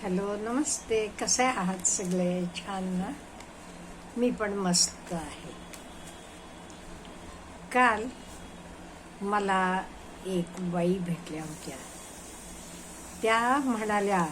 Hello, नमस्ते. कसे आहात सगळे? छान ना? मी पण मस्त आहे. काल मला एक बाई भेटल्या होत्या. त्या म्हणाल्या,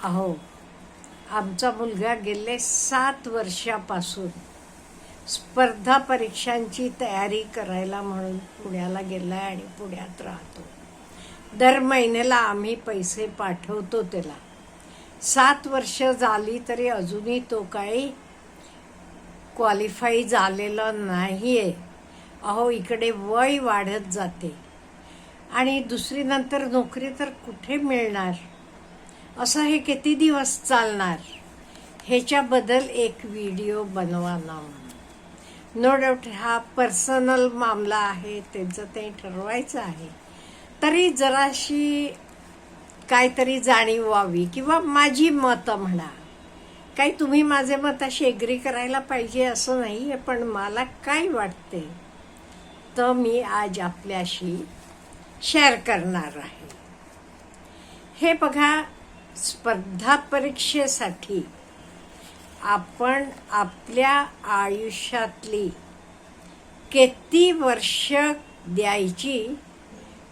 अहो, आमचा मुलगा गेले 7 वर्षापासून स्पर्धा परीक्षांची तयारी करायला म्हणून पुण्याला गेलाय आणि पुण्यात राहतो. दर महिन्याला आम्ही पैसे पाठवतो त्याला. 7 वर्ष झाली तरी अजूनही तो काही क्वालिफाय झालेला नाहीये. अहो, इकडे वय वाढत जाते आणि दुसरी नंतर नोकरी तर कुठे मिळणार? असं हे किती दिवस चालणार? ह्याच्याबद्दल एक व्हिडिओ बनवा ना म्हणून. नो डाऊट हा पर्सनल मामला आहे, त्यांचं ते ठरवायचं आहे. तरी जराशी काहीतरी जाणीव व्हावी किंवा माझी मतं म्हणा. काही तुम्ही माझे मताशी एग्री करायला पाहिजे असं नाही आहे, पण मला काय वाटते तर मी आज आपल्याशी शेअर करणार आहे. हे बघा, स्पर्धा परीक्षेसाठी आपण आपल्या आयुष्यातली किती वर्ष द्यायची,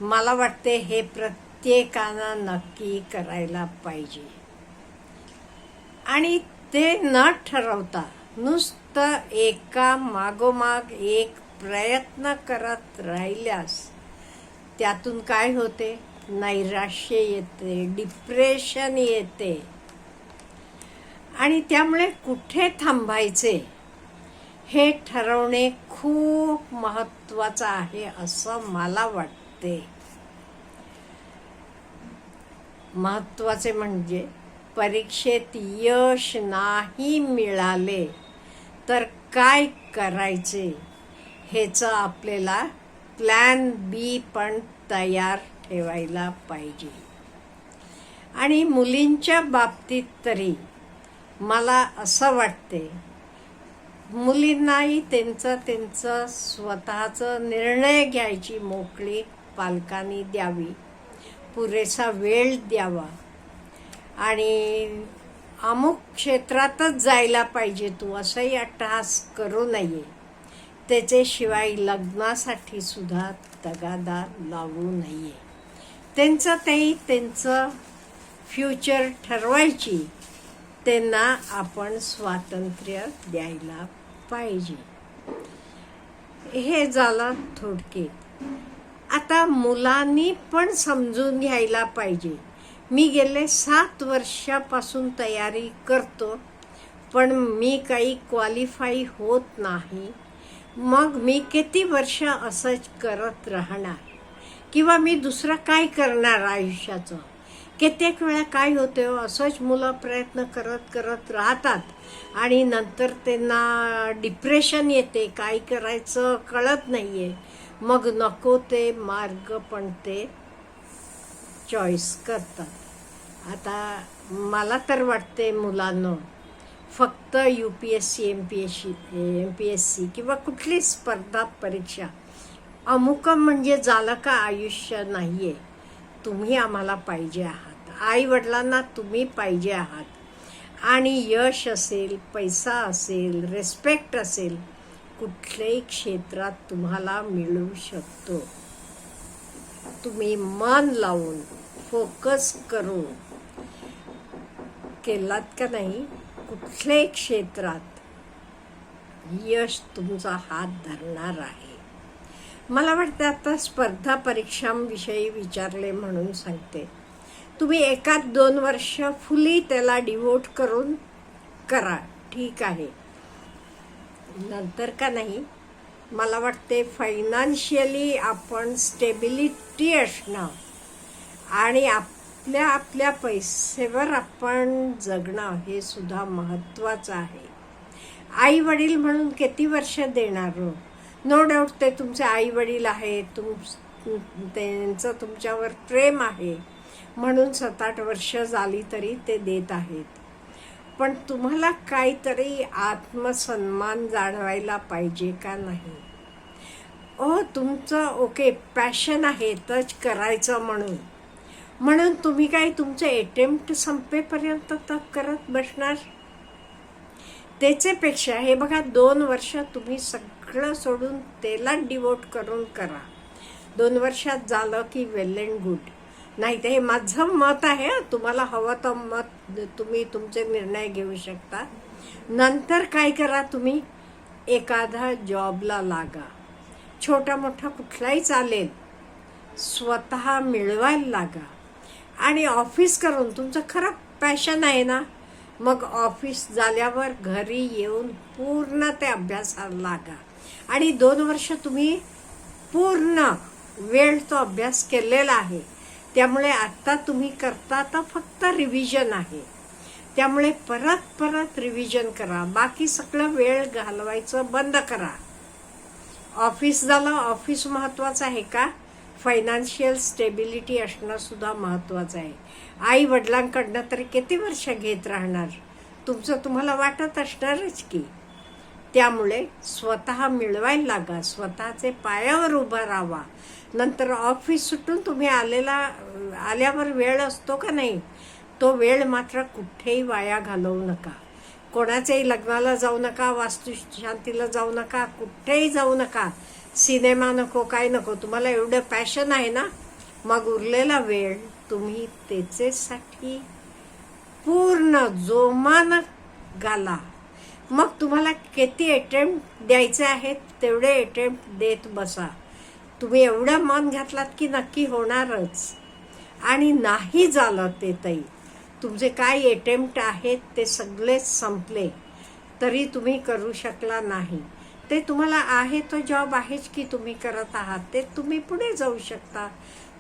मला वाटते हे प्रत्येकानं नक्की करायला पाहिजे. आणि ते न ठरवता नुसतं एका मागोमाग एक प्रयत्न करत राहिल्यास त्यातून काय होते? नैराश्य येते, डिप्रेशन येते. आणि त्यामुळे कुठे थांबायचे हे ठरवणे खूप महत्त्वाचं आहे असं मला वाटते. महत्त्वाचे म्हणजे परीक्षेत यश नाही मिळाले तर काय करायचे ह्याचं आपल्याला प्लॅन बी पण तयार ठेवायला पाहिजे. आणि मुलींच्या बाबतीत तरी मला असं वाटते, मुलींनाही त्यांचं स्वतःचं निर्णय घ्यायची मोकळीक पालकांनी द्यावी, पुरेसा वेळ द्यावा. आणि अमुक क्षेत्रातच जायला पाहिजे तू असंही अट्टहास करू नये. त्याच्याशिवाय लग्नासाठी सुद्धा तगादा लावू नये. त्यांचं फ्युचर ठरवायची त्यांना आपण स्वातंत्र्य द्यायला पाहिजे. हे झालं थोडक्यात. आता मुलांनी पण समजून घ्यायला पाहिजे, मी गेले 7 वर्षापासून तयारी करतो पण मी काही क्वालिफाय होत नाही. मग मी किती वर्ष असंच करत राहणार किंवा मी दुसरं काय करणार आयुष्याचं? कित्येक वेळा काय होते, असंच मुलं प्रयत्न करत राहतात आणि नंतर त्यांना डिप्रेशन येते, काय करायचं कळत नाही आहे. मग नको ते मार्ग पण ते चॉईस करतात. आता मला तर वाटते मुलांना फक्त UPSC MPSC किंवा कुठली स्पर्धा परीक्षा अमुक म्हणजे झालं का आयुष्य नाही आहे. तुम्ही आम्हाला पाहिजे आहात, आई वडिलांना तुम्ही पाहिजे आहात. आणि यश असेल, पैसा असेल, रिस्पेक्ट असेल, कुठल्याही क्षेत्रात तुम्हाला मिळू शकतो. तुम्ही मन लावून फोकस करून केलात का नाही, कुठल्याही क्षेत्रात यश तुमचा हात धरणार आहे. मला वाटतं आता स्पर्धा परीक्षांविषयी विचारले म्हणून सांगते. तुम्ही 1-2 वर्ष फुली त्याला डिवोट करून करा, ठीक आहे. नंतर का नाही, मला वाटते फायनान्शियली आपण स्टेबिलिटी असणं आणि आपल्या पैसेवर आपण जगणं हे सुद्धा महत्त्वाचं आहे. आई वडील म्हणून किती वर्ष देणार? नो डाऊट ते तुमचे आई वडील आहेत, त्यांचं तुमच्यावर प्रेम आहे म्हणून 7-8 वर्ष झाली तरी ते देत आहेत. पण तुम्हाला काहीतरी आत्मसन्मान जाणवायला पाहिजे का नाही? तुमचं ओके पॅशन आहे टच करायचं म्हणून, म्हणून तुम्ही काय तुमचं अटेम्प्ट संपेपर्यंत तर करत बसणार? त्याच्यापेक्षा हे बघा 2 वर्ष तुम्ही सगळं सोडून त्याला डिवोट करून करा. 2 वर्षात झालं की वेल अँड गुड. नाही तर हे माझं मत आहे, तुम्हाला हवं तर मत तुम्ही तुमचे निर्णय घेऊ शकता. नंतर काय करा, तुम्ही एखादा जॉबला लागा, छोटा मोठा कुठलाही चालेल, स्वतः मिळवायला लागा. आणि ऑफिस करून तुमचं खरं पॅशन आहे ना, मग ऑफिस झाल्यावर घरी येऊन पूर्ण ते अभ्यासाला लागा. आणि 2 वर्ष तुम्ही पूर्ण वेळ तो अभ्यास केलेला आहे, त्यामुळे आता तुम्ही करता तर फक्त रिव्हिजन आहे. त्यामुळे परत रिव्हिजन करा. बाकी सगळं वेळ घालवायचं बंद करा. ऑफिस झालं, ऑफिस महत्वाचं आहे का? फायनान्शियल स्टेबिलिटी असणं सुद्धा महत्वाचं आहे. आई वडिलांकडनं तरी किती वर्ष घेत राहणार? तुमचं तुम्हाला वाटत असणारच की. त्यामुळे स्वतः मिळवायला लागा, स्वतःचे पायावर उभा राहा. नंतर ऑफिस सुटून तुम्ही आल्यावर वेळ असतो का नाही, तो वेळ मात्र कुठेही वाया घालवू नका. कोणाच्याही लग्नाला जाऊ नका, वास्तुशांतीला जाऊ नका, कुठेही जाऊ नका. सिनेमा नको, काय नको. तुम्हाला एवढं पॅशन आहे ना, मग उरलेला वेळ तुम्ही त्याच्यासाठी पूर्ण जोमानं घाला. मग तुम्हाला किती अटेम्प्ट द्यायचे आहेत तेवढे अटेम्प्ट देत बसा. तुम्ही एवढं मन घातलात की नक्की होणारच. आणि नाही झालं ते ताई, तुमचे काय अटेम्प्ट आहेत ते सगळेच संपले तरी तुम्ही करू शकला नाही, ते तुम्हाला आहे तो जॉब आहेच की तुम्ही करत आहात, ते तुम्ही पुढे जाऊ शकता,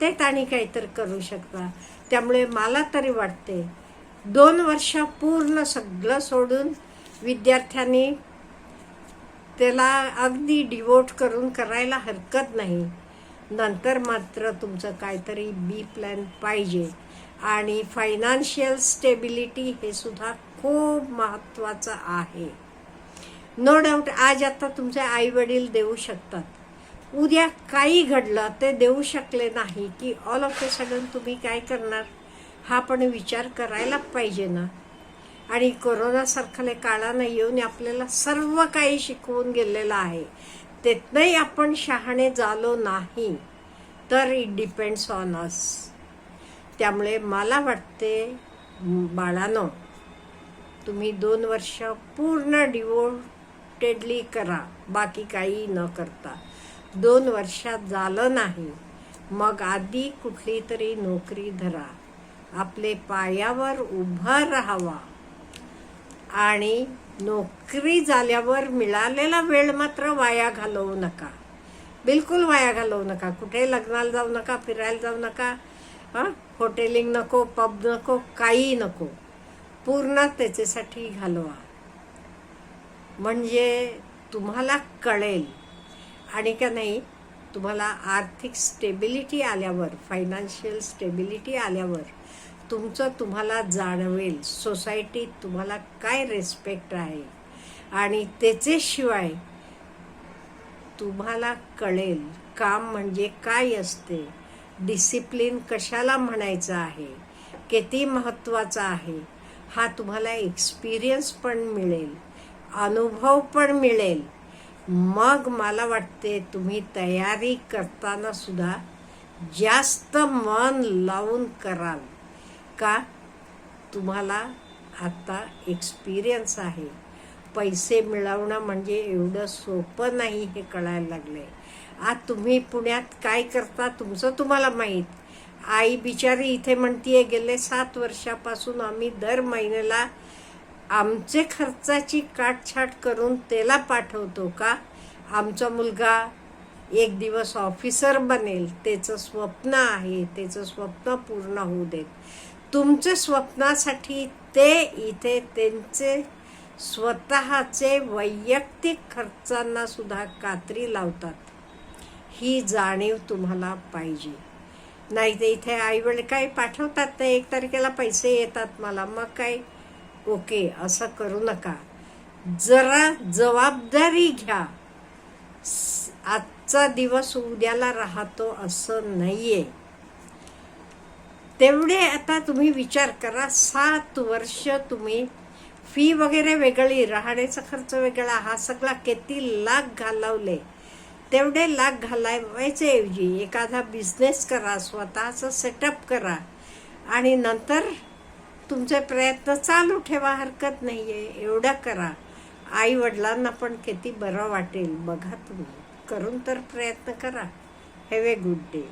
ते आणि काहीतरी करू शकता. त्यामुळे मला तरी वाटते 2 वर्ष पूर्ण सगळं सोडून विद्यार्थ्यांनी त्याला अगदी डिवोट करून करायला हरकत नाही. नंतर मात्र तुमचं काहीतरी बी प्लॅन पाहिजे. आणि फायनान्शियल स्टेबिलिटी हे सुद्धा खूप महत्त्वाचं आहे. नो डाऊट आज आता तुमचे आई वडील देऊ शकतात, उद्या काही घडलं ते देऊ शकले नाही की ऑल ऑफ ए सडन तुम्ही काय करणार, हा पण विचार करायला पाहिजे ना. आणि कोरोनासारख्या काळानं येऊन आपल्याला सर्व काही शिकवून गेलेलं आहे. त्यातनंही आपण शहाणे झालो नाही तर इट डिपेंड्स ऑन अस. त्यामुळे मला वाटते बाळांनो, तुम्ही 2 वर्ष पूर्ण डिवोटेडली करा, बाकी काही न करता. 2 वर्षात झालं नाही मग आधी कुठली तरी नोकरी धरा, आपले पायावर उभा राहावा. आणि नोकरी झाल्यावर मिळालेला वेळ मात्र वाया घालवू नका, बिलकुल वाया घालवू नका. कुठे लग्नाला जाऊ नका, फिरायला जाऊ नका, हॉटेलिंग नको, पब नको, काही नको. पूर्ण त्याच्यासाठी घालवा, म्हणजे तुम्हाला कळेल. आणि का नाही, तुम्हाला आर्थिक स्टेबिलिटी आल्यावर, फायनान्शियल स्टेबिलिटी आल्यावर तुमचं तुम्हाला जाणवेल सोसायटीत तुम्हाला काय रिस्पेक्ट आहे. आणि त्याच्याशिवाय तुम्हाला कळेल काम म्हणजे काय असते, डिसिप्लिन कशाला म्हणायचं आहे, किती महत्त्वाचा आहे, हा तुम्हाला एक्सपिरियन्स पण मिळेल, अनुभव पण मिळेल. मग मला वाटते तुम्ही तयारी करताना सुद्धा जास्त मन लावून कराल, का तुम्हाला आता एक्सपिरियन्स आहे. पैसे मिळवणं म्हणजे एवढं सोपं नाही हे कळायला लागले. आज तुम्ही पुण्यात काय करता तुमचं तुम्हाला माहीत. आई बिचारी इथे म्हणतीये गेले 7 वर्षापासून आम्ही दर महिन्याला आमचे खर्चाची काटछाट करून त्याला पाठवतो, का आमचा मुलगा एक दिवस ऑफिसर बनेल, त्याचं स्वप्न आहे, त्याचं स्वप्न पूर्ण होऊ देत. तुमच्या स्वप्नासाठी ते इथे त्यांचे स्वतःचे वैयक्तिक खर्चांना सुद्धा कात्री लावतात. ही जाणीव तुम्हाला पाहिजे. नाही तर इथे आईवडील काय पाठवतात, ते 1 तारखेला पैसे येतात मला, मग काय ओके, असं करू नका. जरा जबाबदारी घ्या. आजचा दिवस उद्याला राहतो असं नाहीये. तेवढे आता तुम्ही विचार करा, 7 वर्ष तुम्ही फी वगैरे वेगळी, राहण्याचा खर्च वेगळा, हा सगळा किती लाख घालवले. तेवढे लाख घालावायचे ऐवजी एखादा बिझनेस करा, स्वतःचा सेटअप करा आणि नंतर तुमचे प्रयत्न चालू ठेवा. हरकत नाहीये, एवढं करा. आई वडिलांना पण किती बरं वाटेल बघा. तुम्ही करून तर प्रयत्न करा. Have a good day.